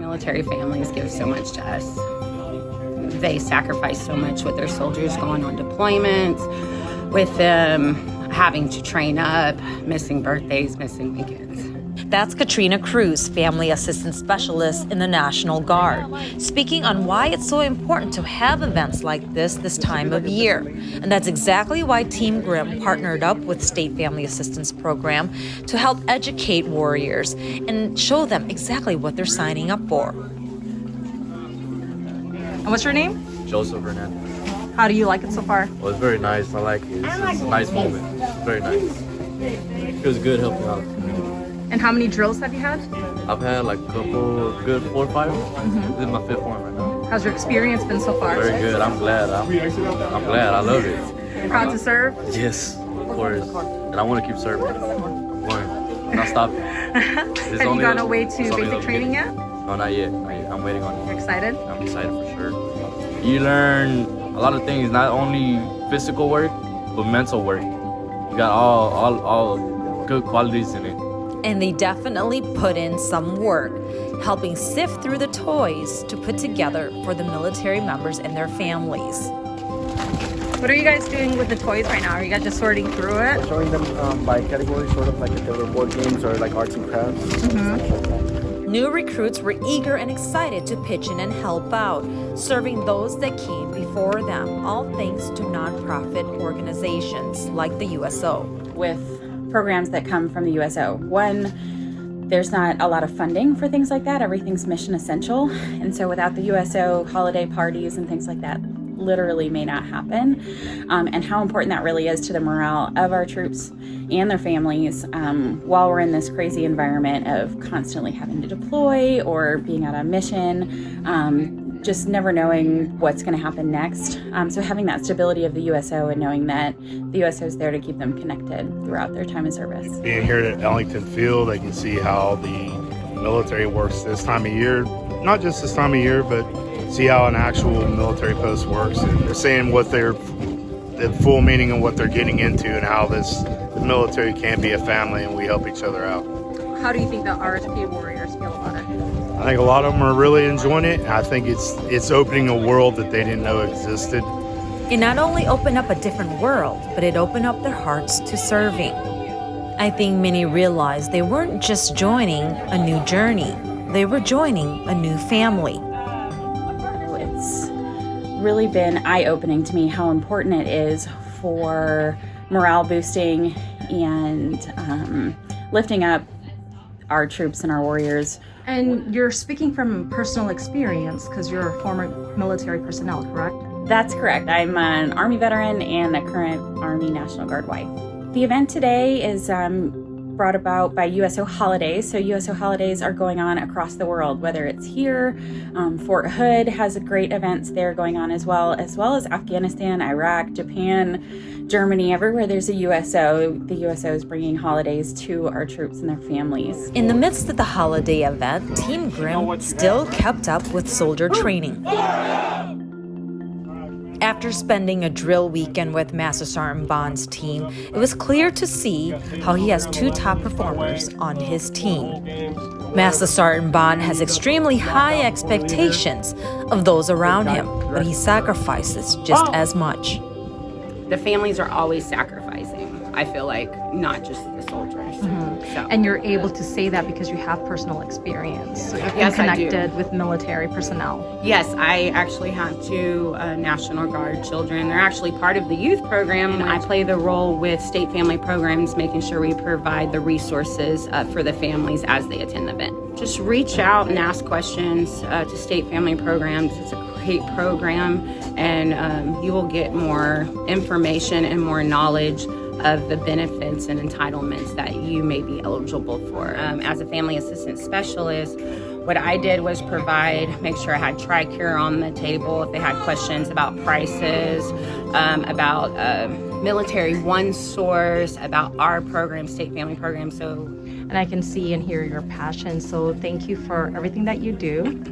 Military families give so much to us. They sacrifice so much with their soldiers going on deployments, with them having to train up, missing birthdays, missing weekends. That's Katrina Cruz, Family Assistance Specialist in the National Guard, speaking on why it's so important to have events like this time of year. And that's exactly why Team Grimm partnered up with State Family Assistance Program to help educate warriors and show them exactly what they're signing up for. And what's your name? Joseph Hernandez. How do you like it so far? Well, it's very nice. I like it. It's a nice moment. It's very nice. It was good helping out. And how many drills have you had? I've had like a couple, good 4 or 5. This is my 5th one right now. How's your experience been so far? Very good. I'm glad. I'm glad. I love it. Proud to serve? Yes, of course. And I want to keep serving. I'm going. I'm not stopping. Have you gone away to basic training yet? No, not yet. Not yet. I'm waiting on it. You're excited? I'm excited for sure. You learn a lot of things, not only physical work, but mental work. You got all good qualities in it. And they definitely put in some work, helping sift through the toys to put together for the military members and their families. What are you guys doing with the toys right now? Are you guys just sorting through it? We're showing them by category, sort of like if they were board games or like arts and crafts. New recruits were eager and excited to pitch in and help out, serving those that came before them, all thanks to nonprofit organizations like the USO. With programs that come from the USO, one, there's not a lot of funding for things like that. Everything's mission essential. And so without the USO, holiday parties and things like that literally may not happen. And how important that really is to the morale of our troops and their families while we're in this crazy environment of constantly having to deploy or being out on mission, just never knowing what's going to happen next. So having that stability of the USO and knowing that the USO is there to keep them connected throughout their time of service. Being here at Ellington Field, they can see how the military works this time of year. Not just this time of year, but see how an actual military post works. And they're saying what the full meaning of what they're getting into and how the military can be a family and we help each other out. How do you think the RSP warriors feel about it? I think a lot of them are really enjoying it. I think it's opening a world that they didn't know existed. It not only opened up a different world, but it opened up their hearts to serving. I think many realized they weren't just joining a new journey, they were joining a new family. It's really been eye-opening to me how important it is for morale boosting and lifting up our troops and our warriors. And you're speaking from personal experience because you're a former military personnel, correct? That's correct. I'm an Army veteran and a current Army National Guard wife. The event today is brought about by USO Holidays. So USO Holidays are going on across the world, whether it's here, Fort Hood has great events there going on as well as Afghanistan, Iraq, Japan, Germany, everywhere there's a USO, the USO is bringing holidays to our troops and their families. In the midst of the holiday event, Team Grimm still kept up with soldier training. After spending a drill weekend with Master Sergeant Bond's team, it was clear to see how he has 2 top performers on his team. Master Sergeant Bond has extremely high expectations of those around him, but he sacrifices just as much. The families are always sacrificing, I feel like, not just the soldiers. So. And you're able to say that because you have personal experience. So you're Yes, I do. connected with military personnel. Yes, I actually have 2 National Guard children. They're actually part of the youth program. I play the role with state family programs, making sure we provide the resources for the families as they attend the event. Just reach out and ask questions to state family programs. It's a great program, and you will get more information and more knowledge of the benefits and entitlements that you may be eligible for. As a family assistance specialist, what I did was make sure I had TRICARE on the table if they had questions about prices, about Military One Source, about our program, state family program. And I can see and hear your passion. So thank you for everything that you do.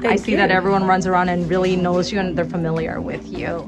I see that everyone runs around and really knows you and they're familiar with you.